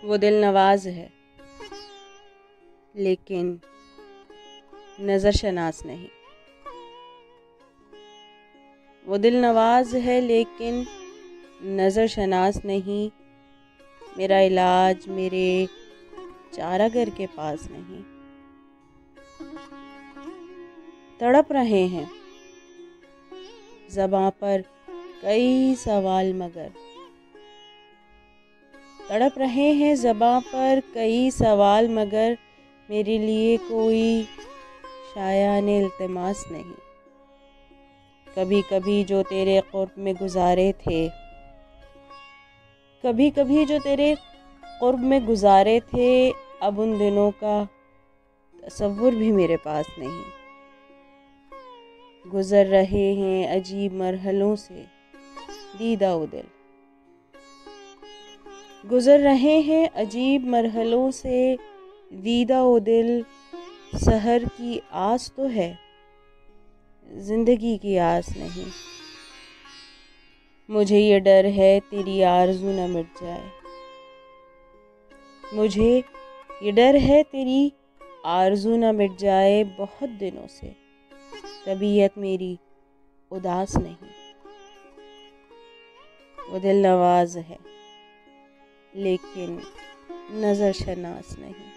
वो दिल नवाज है लेकिन नज़र शनास नहीं। वो दिल नवाज है लेकिन नज़र शनास नहीं। मेरा इलाज मेरे चारागर के पास नहीं। तड़प रहे हैं ज़बां पर कई सवाल मगर, तड़प रहे हैं ज़बां पर कई सवाल मगर, मेरे लिए कोई शायाने इल्तिमास नहीं। कभी कभी जो तेरे क़ुर्ब में गुज़ारे थे, कभी कभी जो तेरे क़ुर्ब में गुज़ारे थे, अब उन दिनों का तसव्वुर भी मेरे पास नहीं। गुज़र रहे हैं अजीब मरहलों से दीदा ओ दिल, गुज़र रहे हैं अजीब मरहलों से दीदा ओ दिल। सहर की आस तो है ज़िंदगी की आस नहीं। मुझे ये डर है तेरी आरज़ू न मिट जाए, मुझे ये डर है तेरी आरज़ू न मिट जाए। बहुत दिनों से तबीयत मेरी उदास नहीं। वो दिल नवाज है लेकिन नज़र शनास नहीं।